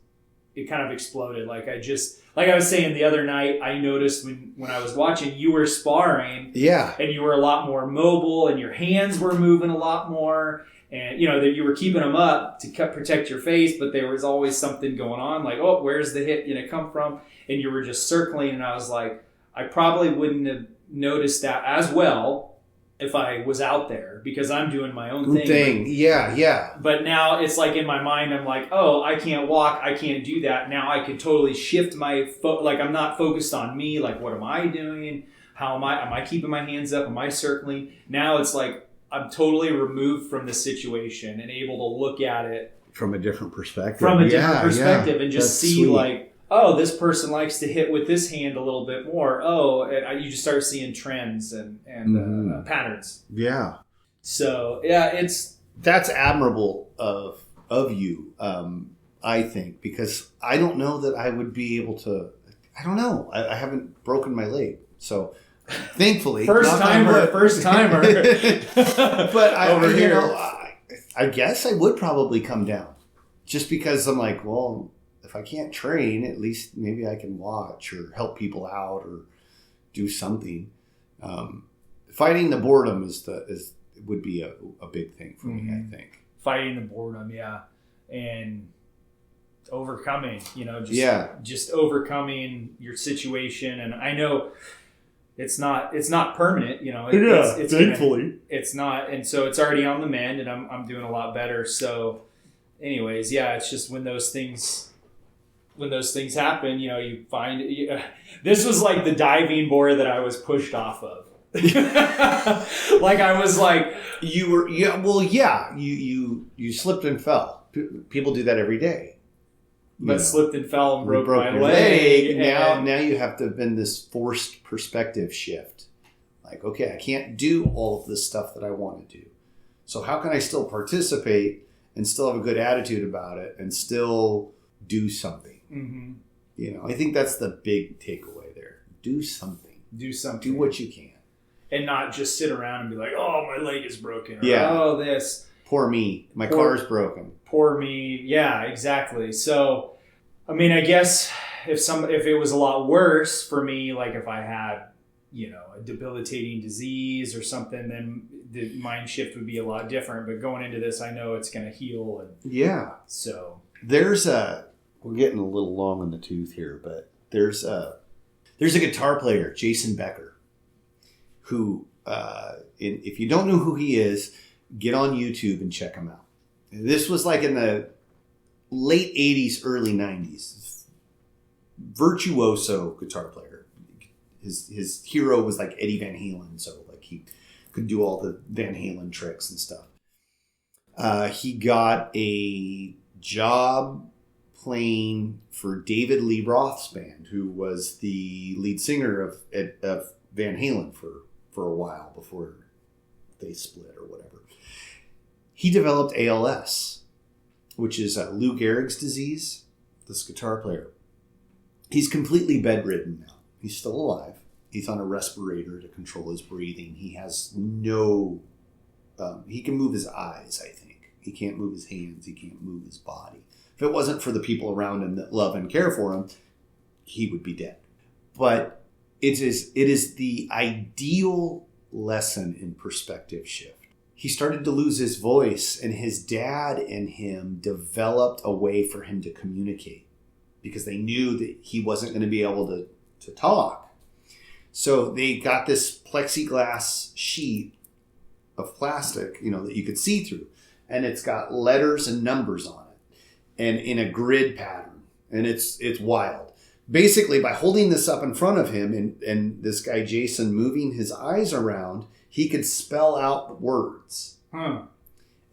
it kind of exploded. Like I was saying the other night, I noticed when I was watching, you were sparring, and you were a lot more mobile, and your hands were moving a lot more, and that you were keeping them up to protect your face, but there was always something going on, like, oh, where's the hit come from? And you were just circling, and I was like, I probably wouldn't have noticed that as well if I was out there, because I'm doing my own thing. But now it's like in my mind, I'm like, oh, I can't walk, I can't do that. Now I can totally shift my like I'm not focused on me. Like, what am I doing? Am I keeping my hands up? Am I circling? Now it's like I'm totally removed from the situation and able to look at it from a different perspective. And just see sweet. Like, oh, this person likes to hit with this hand a little bit more. Oh, and you just start seeing trends and patterns. Yeah. So that's admirable of you, I think, because I don't know that I would be able to. I don't know. I haven't broken my leg, so thankfully, first timer. But I guess I would probably come down, just because I'm like, well, if I can't train, at least maybe I can watch or help people out or do something. Fighting the boredom would be a big thing for me, I think. Fighting the boredom, yeah, and overcoming, just overcoming your situation. And I know it's not permanent, It's thankfully it's not, and so it's already on the mend, and I'm doing a lot better. So, anyways, it's just when those things happen, you find this was like the diving board that I was pushed off of. Like I was like, you slipped and fell. People do that every day. But slipped and fell and broke my leg. Now you have to have been this forced perspective shift. Like, okay, I can't do all of this stuff that I want to do. So how can I still participate and still have a good attitude about it and still do something? Mm-hmm. I think that's the big takeaway there. Do something. Do something. Do what you can. And not just sit around and be like, oh, my leg is broken. Or, oh, this. Poor me. My car's broken. Poor me. Yeah, exactly. So, I mean, I guess if it was a lot worse for me, like if I had, a debilitating disease or something, then the mind shift would be a lot different. But going into this, I know it's going to heal. And so we're getting a little long in the tooth here, but there's a guitar player, Jason Becker, who, if you don't know who he is, get on YouTube and check him out. This was like in the late 80s, early 90s. Virtuoso guitar player. His hero was like Eddie Van Halen, so like he could do all the Van Halen tricks and stuff. He got a job playing for David Lee Roth's band, who was the lead singer of Van Halen for a while before they split or whatever. He developed ALS, which is Lou Gehrig's disease, this guitar player. He's completely bedridden now. He's still alive. He's on a respirator to control his breathing. He has he can move his eyes, I think. He can't move his hands. He can't move his body. If it wasn't for the people around him that love and care for him, he would be dead. But it is the ideal lesson in perspective shift. He started to lose his voice, and his dad and him developed a way for him to communicate because they knew that he wasn't going to be able to talk. So they got this plexiglass sheet of plastic, that you could see through, and it's got letters and numbers on it. And in a grid pattern, and it's wild. Basically, by holding this up in front of him and this guy Jason moving his eyes around, he could spell out the words.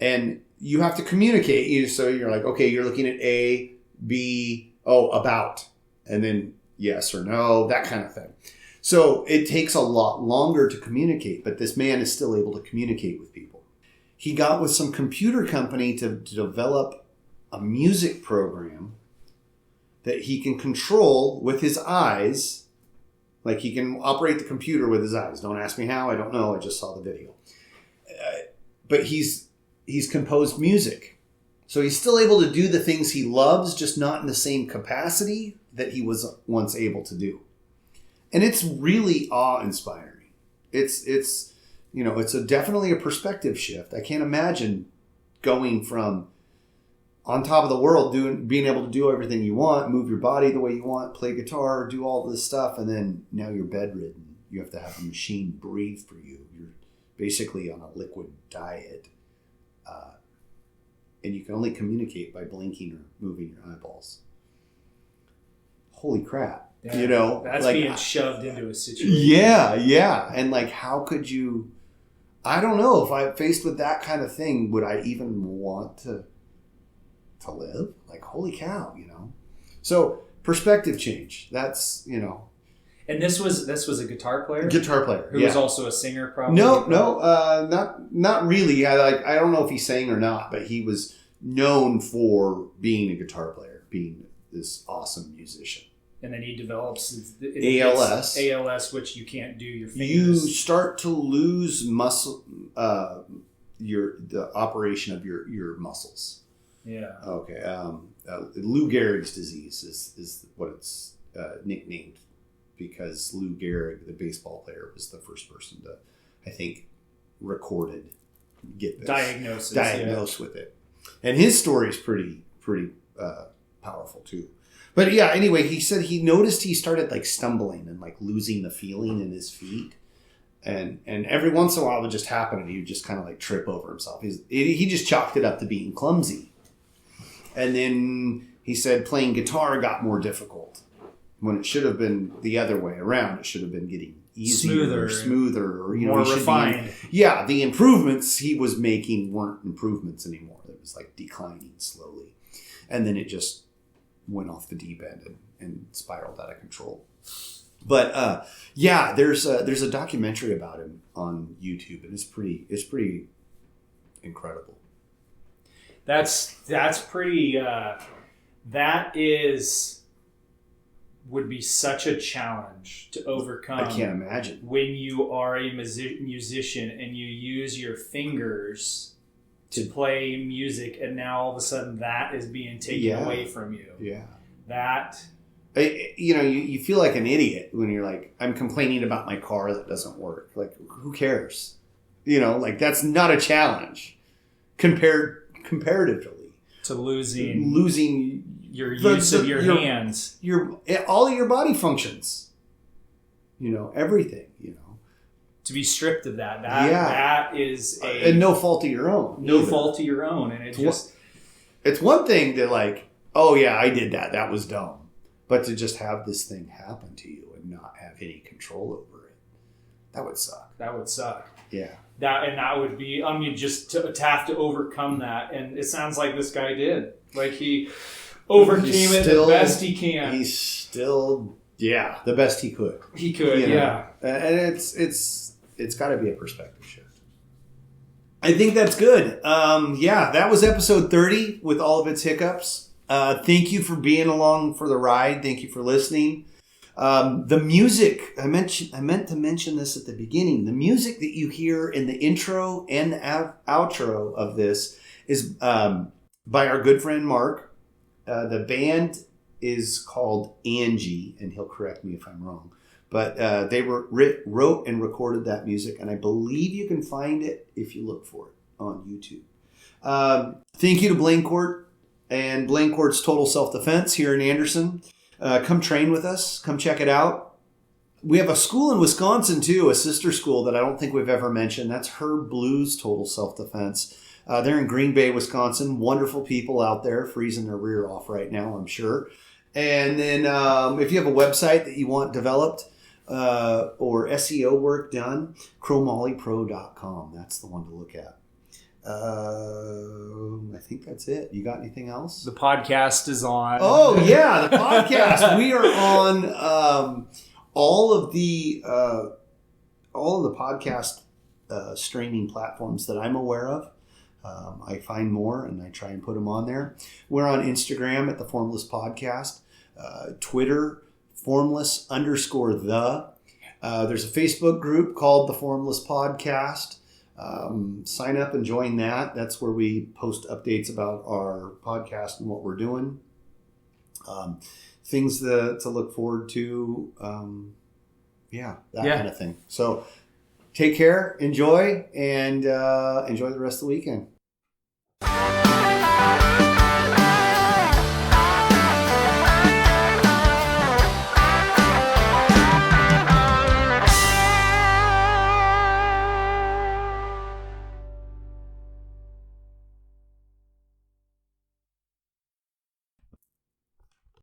And you have to communicate. So you're like, okay, you're looking at A, B, about, and then yes or no, that kind of thing. So it takes a lot longer to communicate, but this man is still able to communicate with people. He got with some computer company to develop a music program that he can control with his eyes. Like he can operate the computer with his eyes. Don't ask me how. I don't know. I just saw the video. But he's composed music. So he's still able to do the things he loves, just not in the same capacity that he was once able to do. And it's really awe-inspiring. It's definitely a perspective shift. I can't imagine going from on top of the world, being able to do everything you want, move your body the way you want, play guitar, do all this stuff, and then now you're bedridden. You have to have a machine breathe for you. You're basically on a liquid diet. And you can only communicate by blinking or moving your eyeballs. Holy crap. Yeah, that's like, being shoved into a situation. Yeah. And like, how could you... I don't know. If I'm faced with that kind of thing, would I even want to live? Like, holy cow, So, perspective change. That's, And this was a guitar player? Guitar player, who was also a singer, probably? No, not really. I don't know if he sang or not, but he was known for being a guitar player, being this awesome musician. And then he develops ALS, which you can't do your fingers. You start to lose muscle, the operation of your muscles. Yeah. Okay. Lou Gehrig's disease is what it's nicknamed, because Lou Gehrig, the baseball player, was the first person to, I think, get this diagnosed with it. And his story is pretty powerful too. But yeah, anyway, he said he noticed he started like stumbling and like losing the feeling in his feet. And every once in a while it would just happen and he would just kind of like trip over himself. He just chalked it up to being clumsy. And then he said playing guitar got more difficult when it should have been the other way around. It should have been getting easier, smoother, or more refined. The improvements he was making weren't improvements anymore. It was like declining slowly. And then it just went off the deep end and spiraled out of control. But there's a documentary about him on YouTube, and it's pretty incredible. That's pretty. That would be such a challenge to overcome. I can't imagine when you are a musician and you use your fingers to play music, and now all of a sudden that is being taken away from you. Yeah, that. You feel like an idiot when you're like, I'm complaining about my car that doesn't work. Like, who cares? Like that's not a challenge comparatively to losing your use of your hands, all of your body functions. Everything. To be stripped of that is and no fault of your own. No fault of your own, and it's one thing to like, oh yeah, I did that. That was dumb. But to just have this thing happen to you and not have any control over it, that would suck. Yeah. That would be, just to have to overcome that. And it sounds like this guy did. Like he overcame it the best he can. He's still, the best he could. He could, yeah. And it's got to be a perspective shift. I think that's good. That was episode 30 with all of its hiccups. Thank you for being along for the ride. Thank you for listening. The music, I meant to mention this at the beginning. The music that you hear in the intro and the outro of this is by our good friend Mark. The band is called Angie, and he'll correct me if I'm wrong. But they wrote and recorded that music, and I believe you can find it if you look for it on YouTube. Thank you to Blancourt and Blancourt's Total Self-Defense here in Anderson. Come train with us. Come check it out. We have a school in Wisconsin, too, a sister school that I don't think we've ever mentioned. That's Herb Blues Total Self-Defense. They're in Green Bay, Wisconsin. Wonderful people out there, freezing their rear off right now, I'm sure. And then if you have a website that you want developed or SEO work done, chromolypro.com. That's the one to look at. I think that's it. You got anything else? The podcast is on. Oh yeah, the podcast. We are on all of the podcast streaming platforms that I'm aware of. I find more and I try and put them on there. We're on Instagram at the Formless Podcast, Twitter Formless_the. There's a Facebook group called the Formless Podcast. sign up and join that. That's where we post updates about our podcast and what we're doing. Things to look forward to. That kind of thing. So take care, enjoy, and enjoy the rest of the weekend.